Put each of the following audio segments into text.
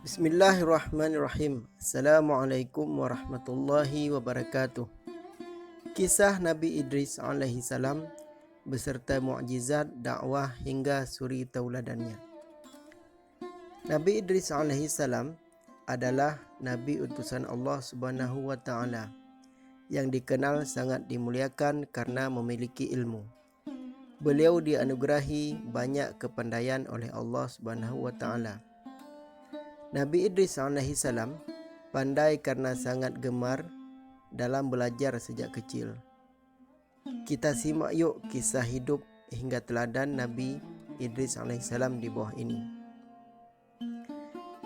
Bismillahirrahmanirrahim. Assalamualaikum warahmatullahi wabarakatuh. Kisah Nabi Idris alaihi salam beserta mukjizat, dakwah hingga suri tauladannya. Nabi Idris alaihi salam adalah nabi utusan Allah Subhanahu wa taala yang dikenal sangat dimuliakan karena memiliki ilmu. Beliau dianugerahi banyak kepandaian oleh Allah Subhanahu wa taala. Nabi Idris alaihi salam pandai karena sangat gemar dalam belajar sejak kecil. Kita simak yuk kisah hidup hingga teladan Nabi Idris alaihi salam di bawah ini.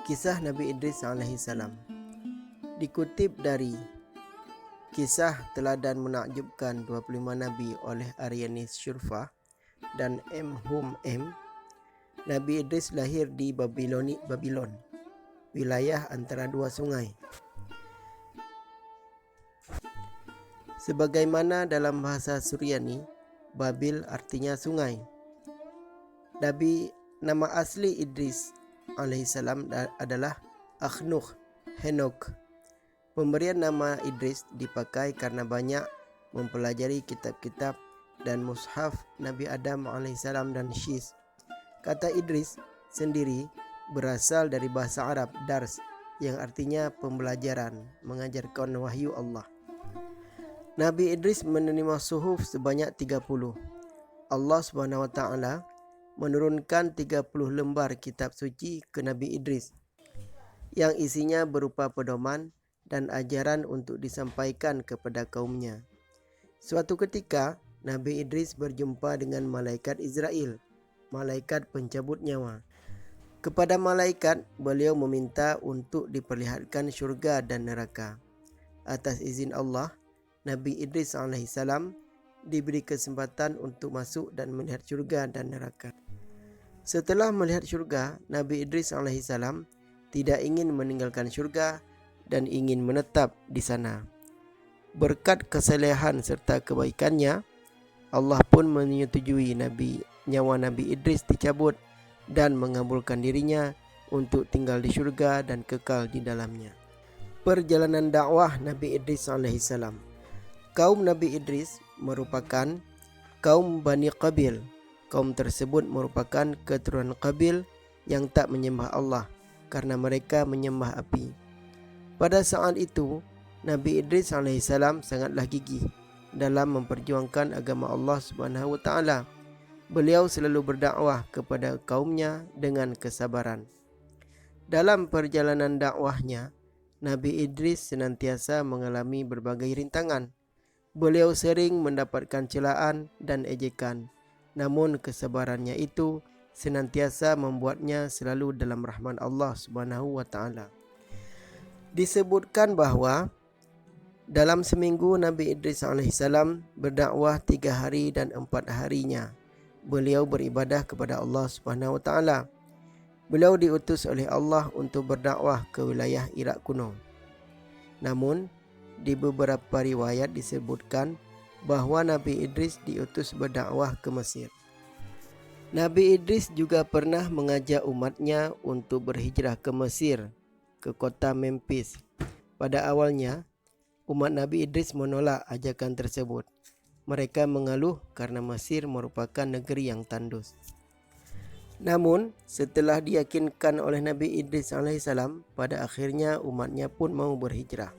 Kisah Nabi Idris alaihi salam dikutip dari Kisah Teladan Menakjubkan 25 Nabi oleh Aryanis Shurfa dan M. Hum M. Nabi Idris lahir di Babilon, wilayah antara dua sungai. Sebagaimana dalam bahasa Suryani, Babil artinya sungai. Nama asli Idris alaihissalam adalah Akhnukh Henok. Pemberian nama Idris dipakai karena banyak mempelajari kitab-kitab dan mushaf Nabi Adam alaihissalam dan Syis. Kata Idris sendiri berasal dari bahasa Arab dars yang artinya pembelajaran, mengajarkan wahyu Allah. Nabi Idris menerima suhuf sebanyak 30. Allah Subhanahu wa taala menurunkan 30 lembar kitab suci ke Nabi Idris yang isinya berupa pedoman dan ajaran untuk disampaikan kepada kaumnya. Suatu ketika Nabi Idris berjumpa dengan malaikat Israel, malaikat pencabut nyawa. Kepada malaikat, beliau meminta untuk diperlihatkan syurga dan neraka. Atas izin Allah, Nabi Idris alaihissalam diberi kesempatan untuk masuk dan melihat syurga dan neraka. Setelah melihat syurga, Nabi Idris alaihissalam tidak ingin meninggalkan syurga dan ingin menetap di sana. Berkat kesalehan serta kebaikannya, Allah pun menyetujui nyawa Nabi Idris dicabut dan mengabulkan dirinya untuk tinggal di syurga dan kekal di dalamnya. Perjalanan dakwah Nabi Idris alaihissalam. Kaum Nabi Idris merupakan kaum Bani Qabil. Kaum tersebut merupakan keturunan Qabil yang tak menyembah Allah karena mereka menyembah api. Pada saat itu, Nabi Idris alaihissalam sangatlah gigih dalam memperjuangkan agama Allah Subhanahu wa taala. Beliau selalu berdakwah kepada kaumnya dengan kesabaran. Dalam perjalanan dakwahnya, Nabi Idris senantiasa mengalami berbagai rintangan. Beliau sering mendapatkan celaan dan ejekan, namun kesabarannya itu senantiasa membuatnya selalu dalam rahmat Allah Subhanahu wa taala. Disebutkan bahwa dalam seminggu Nabi Idris alaihissalam berdakwah 3 hari dan 4 harinya. Beliau beribadah kepada Allah Subhanahu wa taala. Beliau diutus oleh Allah untuk berdakwah ke wilayah Irak kuno. Namun, di beberapa riwayat disebutkan bahwa Nabi Idris diutus berdakwah ke Mesir. Nabi Idris juga pernah mengajak umatnya untuk berhijrah ke Mesir, ke kota Memphis. Pada awalnya, umat Nabi Idris menolak ajakan tersebut. Mereka mengeluh karena Mesir merupakan negeri yang tandus. Namun, setelah diyakinkan oleh Nabi Idris alaihissalam, pada akhirnya umatnya pun mau berhijrah.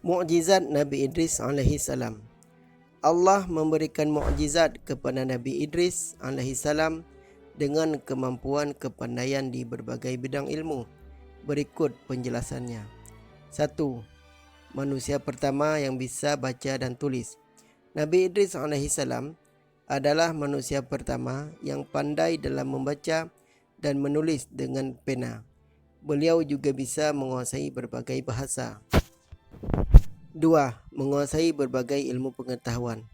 Mukjizat Nabi Idris alaihissalam. Allah memberikan mukjizat kepada Nabi Idris alaihissalam dengan kemampuan kepandaian di berbagai bidang ilmu. Berikut penjelasannya. 1. Manusia pertama yang bisa baca dan tulis. Nabi Idris alaihissalam adalah manusia pertama yang pandai dalam membaca dan menulis dengan pena. Beliau juga bisa menguasai berbagai bahasa. 2. Menguasai berbagai ilmu pengetahuan.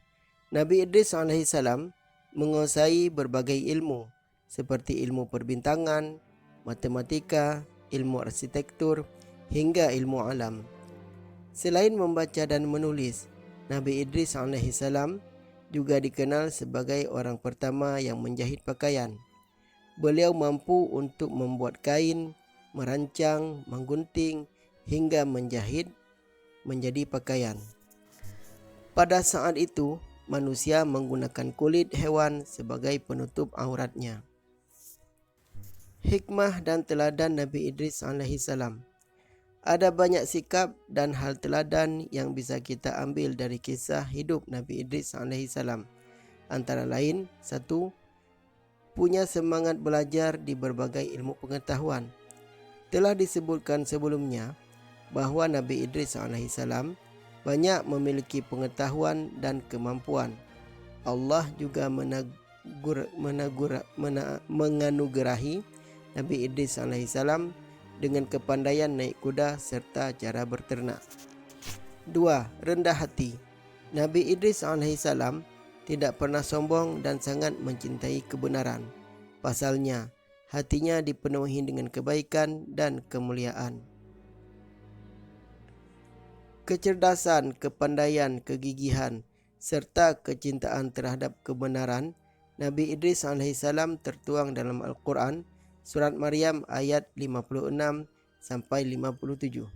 Nabi Idris alaihissalam menguasai berbagai ilmu seperti ilmu perbintangan, matematika, ilmu arsitektur, hingga ilmu alam. Selain membaca dan menulis, Nabi Idris alaihissalam juga dikenal sebagai orang pertama yang menjahit pakaian. Beliau mampu untuk membuat kain, merancang, menggunting, hingga menjahit menjadi pakaian. Pada saat itu, manusia menggunakan kulit hewan sebagai penutup auratnya. Hikmah dan teladan Nabi Idris alaihissalam. Ada banyak sikap dan hal teladan yang bisa kita ambil dari kisah hidup Nabi Idris alaihissalam. Antara lain, 1. Punya semangat belajar di berbagai ilmu pengetahuan. Telah disebutkan sebelumnya bahawa Nabi Idris alaihissalam banyak memiliki pengetahuan dan kemampuan. Allah juga menganugerahi Nabi Idris alaihissalam dengan kepandaian naik kuda serta cara berternak. 2. Rendah hati. Nabi Idris alaihissalam tidak pernah sombong dan sangat mencintai kebenaran. Pasalnya, hatinya dipenuhi dengan kebaikan dan kemuliaan. Kecerdasan, kepandaian, kegigihan, serta kecintaan terhadap kebenaran Nabi Idris alaihissalam tertuang dalam Al-Quran, Surat Maryam ayat 56 sampai 57.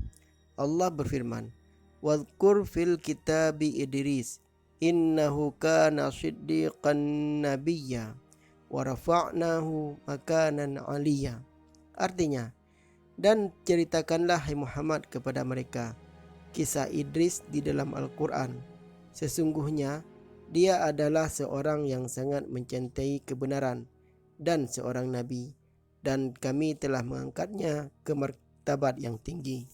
Allah berfirman, "Wadhkur fil kitabi Idris, innahu kana siddiqan nabiyya, wa rafa'nahu makanan 'aliyya." Artinya, dan ceritakanlah hai Muhammad kepada mereka kisah Idris di dalam Al-Quran. Sesungguhnya dia adalah seorang yang sangat mencintai kebenaran dan seorang nabi, dan kami telah mengangkatnya ke martabat yang tinggi.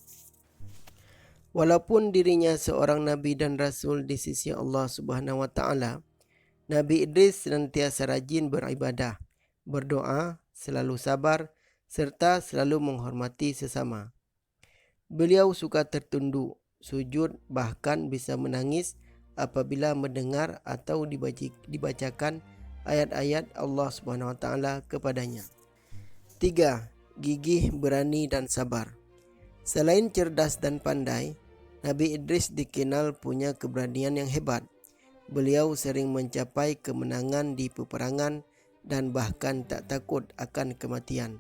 Walaupun dirinya seorang nabi dan rasul di sisi Allah Subhanahu wa taala, Nabi Idris senantiasa rajin beribadah, berdoa, selalu sabar serta selalu menghormati sesama. Beliau suka tertunduk, sujud, bahkan bisa menangis apabila mendengar atau dibacakan ayat-ayat Allah Subhanahu wa taala kepadanya. 3. Gigih, berani dan sabar. Selain cerdas dan pandai, Nabi Idris dikenal punya keberanian yang hebat. Beliau sering mencapai kemenangan di peperangan dan bahkan tak takut akan kematian.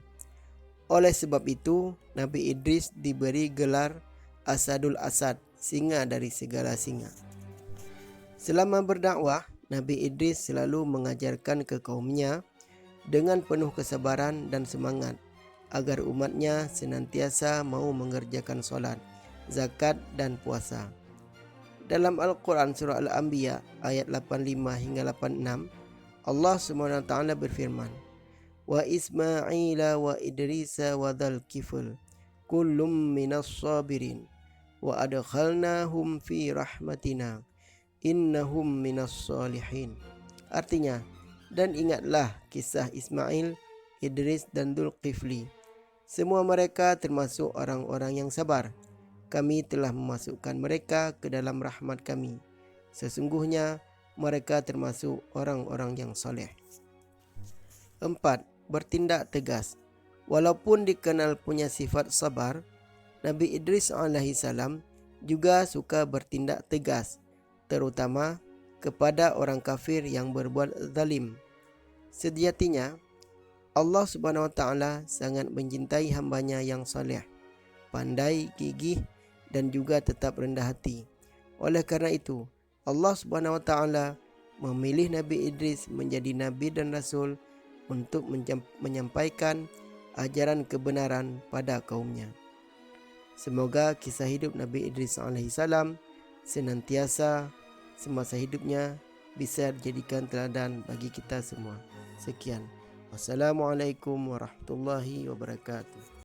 Oleh sebab itu, Nabi Idris diberi gelar Asadul Asad, singa dari segala singa. Selama berdakwah, Nabi Idris selalu mengajarkan ke kaumnya dengan penuh kesabaran dan semangat agar umatnya senantiasa mau mengerjakan solat, zakat dan puasa. Dalam Al-Quran surah Al-Anbiya ayat 85 hingga 86, Allah SWT berfirman, "Wa Ismaila wa Idrisa wa dzal kifl kullum minas sabirin wa adkhalnahum fi rahmatina innahum minas salihin." Artinya, dan ingatlah kisah Ismail, Idris dan Dzulkifli. Semua mereka termasuk orang-orang yang sabar. Kami telah memasukkan mereka ke dalam rahmat kami. Sesungguhnya mereka termasuk orang-orang yang soleh. 4. Bertindak tegas. Walaupun dikenal punya sifat sabar, Nabi Idris alaihissalam juga suka bertindak tegas, terutama kepada orang kafir yang berbuat zalim. Sejatinya, Allah Subhanahu wa taala sangat mencintai hambanya yang saleh, pandai, gigih dan juga tetap rendah hati. Oleh karena itu, Allah Subhanahu wa taala memilih Nabi Idris menjadi nabi dan rasul untuk menyampaikan ajaran kebenaran pada kaumnya. Semoga kisah hidup Nabi Idris alaihissalam senantiasa semasa hidupnya bisa dijadikan teladan bagi kita semua. Sekian. Wassalamualaikum warahmatullahi wabarakatuh.